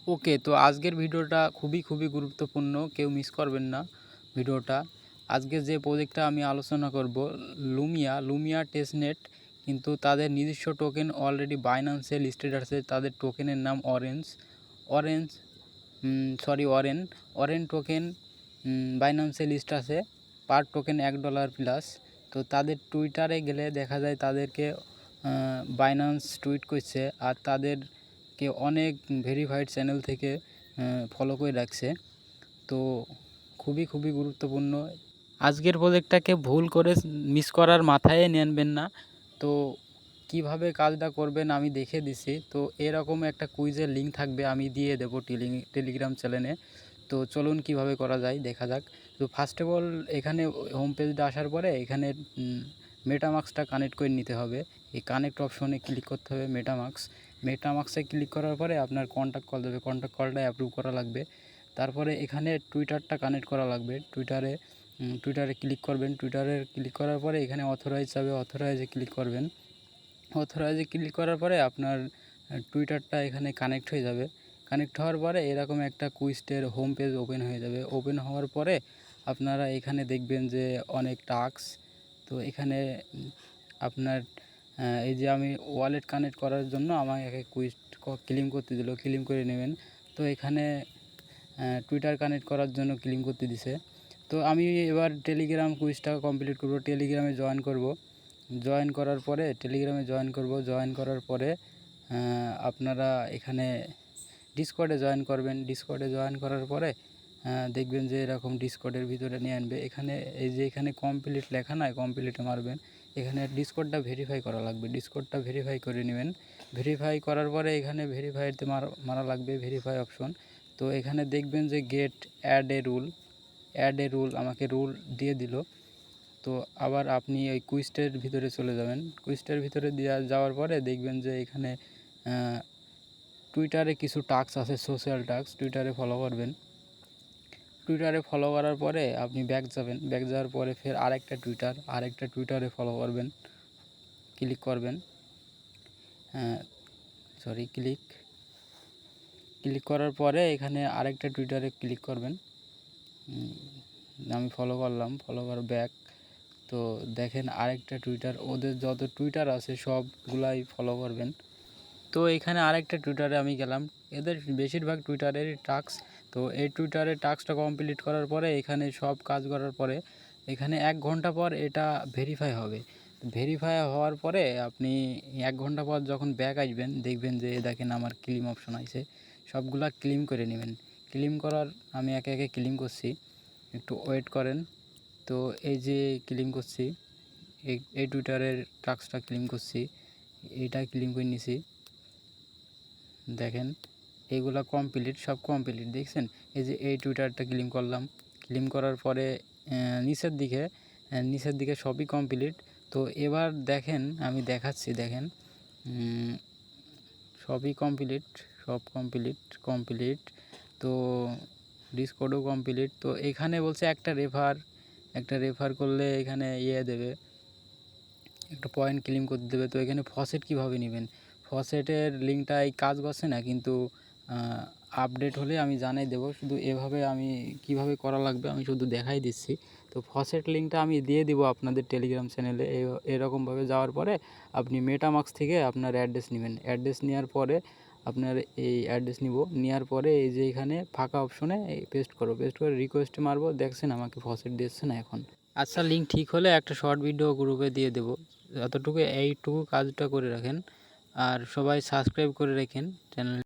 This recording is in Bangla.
ওকে, তো আজকের ভিডিওটা খুবই গুরুত্বপূর্ণ, কেউ মিস করবেন না ভিডিওটা। আজকে যে প্রজেক্টটা আমি আলোচনা করব, লুমিয়া টেস্টনেট, কিন্তু তাদের নিজস্ব টোকেন অলরেডি বাইন্যান্সে লিস্টেড আছে। তাদের টোকেনের নাম অরেঞ্জ অরেন টোকেন বাইন্যান্সে লিস্ট আছে, পার টোকেন $1 প্লাস। তো তাদের টুইটারে গেলে দেখা যায় তাদেরকে বাইন্যান্স টুইট করছে, আর তাদেরকে অনেক ভেরিফাইড চ্যানেল থেকে ফলো করে রাখছে। তো খুবই গুরুত্বপূর্ণ। আজকের প্রজেক্টটাকে ভুল করে মিস করার মাথায় নেবেন না। তো কিভাবে কাজটা করবেন আমি দেখে দিছি। তো এরকম একটা কুইজের লিঙ্ক থাকবে, আমি দিয়ে দেবো টেলিগ্রাম চ্যানেলে। তো চলুন কিভাবে করা যায় দেখা যাক। তো ফার্স্ট অফ অল এখানে হোম পেজটা আসার পরে এখানে মেটামাস্কটা কানেক্ট করে নিতে হবে। এই কানেক্ট অপশনে ক্লিক করতে হবে। মেটামাস্কে ক্লিক করার পরে আপনার কন্ট্যাক্ট কল দেবে, কন্ট্যাক্ট কলটা অ্যাপ্রুভ করা লাগবে। তারপরে এখানে টুইটারটা কানেক্ট করা লাগবে। টুইটারে ক্লিক করবেন। টুইটারে ক্লিক করার পরে এখানে অথরাইজ যাবে, অথরাইজে ক্লিক করবেন। অথরাইজে ক্লিক করার পরে আপনার টুইটারটা এখানে কানেক্ট হয়ে যাবে। কানেক্ট হওয়ার পরে এরকম একটা কুইস্টের হোম পেজ ওপেন হয়ে যাবে। ওপেন হওয়ার পরে আপনারা এখানে দেখবেন যে অনেক টাস্ক। তো এখানে আপনার এই যে আমি ওয়ালেট কানেক্ট করার জন্য আমাকে কুইস্ট ক্লেম করতে দিল, ক্লেম করে নেবেন। তো এখানে টুইটার কানেক্ট করার জন্য ক্লেম করতে দিছে। তো আমি এবার টেলিগ্রাম কুইজটা কমপ্লিট করব, টেলিগ্রামে জয়েন করব। জয়েন করার পরে আপনারা এখানে ডিসকর্ডে জয়েন করবেন। ডিসকর্ডে জয়েন করার পরে দেখবেন যে এরকম ডিসকর্ডের ভিতরে নিয়ে আনবে। এখানে কমপ্লিট লেখা নয়, কমপ্লিটে মারবেন। এখানে ডিসকর্ডটা ভেরিফাই করা লাগবে, ডিসকর্ডটা ভেরিফাই করে নেবেন। ভেরিফাই করার পরে এখানে ভেরিফাইতে মারা লাগবে, ভেরিফাই অপশন। তো এখানে দেখবেন যে গেট অ্যাড এ রুল আমাকে রুল দিয়ে দিল। তো আবার আপনি ওই কুইজটার ভিতরে চলে যাবেন। কুইজটার ভিতরে যাওয়ার পরে দেখবেন যে এখানে টুইটারে কিছু টাস্ক আছে, সোশ্যাল টাস্ক। টুইটারে ফলো করবেন। টুইটারে ফলো করার পরে আপনি ব্যাক যাবেন। ব্যাক যাওয়ার পরে ফের আরেকটা টুইটারে ফলো করবেন, ক্লিক করবেন। ক্লিক করার পরে এখানে আরেকটা টুইটারে ক্লিক করবেন। আমি ফলো করলাম, ফলো করার ব্যাক। তো দেখেন আরেকটা টুইটার, ওদের যত টুইটার আছে সবগুলাই ফলো করবেন। তো এখানে আরেকটা টুইটারে আমি গেলাম। এদের বেশিরভাগ টুইটারেরই টাস্ক। তো এই টুইটারের টাস্কটা কমপ্লিট করার পরে এখানে সব কাজ করার পরে এখানে 1 ঘন্টা পর এটা ভেরিফাই হবে। ভেরিফাই হওয়ার পরে আপনি 1 ঘন্টা পর যখন ব্যাক আসবেন দেখবেন যে দেখেন আমার ক্লেম অপশন আছে, সবগুলা ক্লেম করে নেবেন। ক্লেম করার আমি একে একে ক্লেম করছি, একটু ওয়েট করেন। তো এই যে ক্লেম করছি, এই টুইটারের টাস্কটা ক্লেম করছি, এইটা ক্লেম করে নিছি। দেখেন এইগুলা কমপ্লিট, সব কমপ্লিট দেখছেন। এই যে এই টুইটারটা ক্লেম করলাম, ক্লেম করার পরে নিচের দিকে সবই কমপ্লিট। তো এবার দেখেন আমি দেখাচ্ছি, দেখেন সবই কমপ্লিট, সব কমপ্লিট। তো ডিসকর্ডও কমপ্লিট। তো এখানে বলছে একটা রেফার করলে এখানে দেবে, একটা পয়েন্ট ক্লেম করতে দেবে। তো এখানে ফসেট কীভাবে নেবেন, ফসেটের লিঙ্কটা এই কাজ করছে না, কিন্তু আপডেট হলে আমি জানাই দেবো। শুধু এভাবে আমি কিভাবে করা লাগবে আমি শুধু দেখাই দিচ্ছি। তো ফসেট লিঙ্কটা আমি দিয়ে দিব আপনাদের টেলিগ্রাম চ্যানেলে। এরকমভাবে যাওয়ার পরে আপনি মেটামাস্ক থেকে আপনার অ্যাড্রেস নেবেন। অ্যাড্রেস নেওয়ার পরে আপনার এই অ্যাড্রেস নেওয়ার পরে এই যে এখানে ফাঁকা অপশনে পেস্ট করে রিকোয়েস্টে মারবো। দেখছেন আমাকে ফসেট দিচ্ছে না এখন। আচ্ছা, লিঙ্ক ঠিক হলে একটা শর্ট ভিডিও গ্রুপে দিয়ে দেবো। এইটুকু কাজটা করে রাখেন, আর সবাই সাবস্ক্রাইব করে রাখেন চ্যানেল।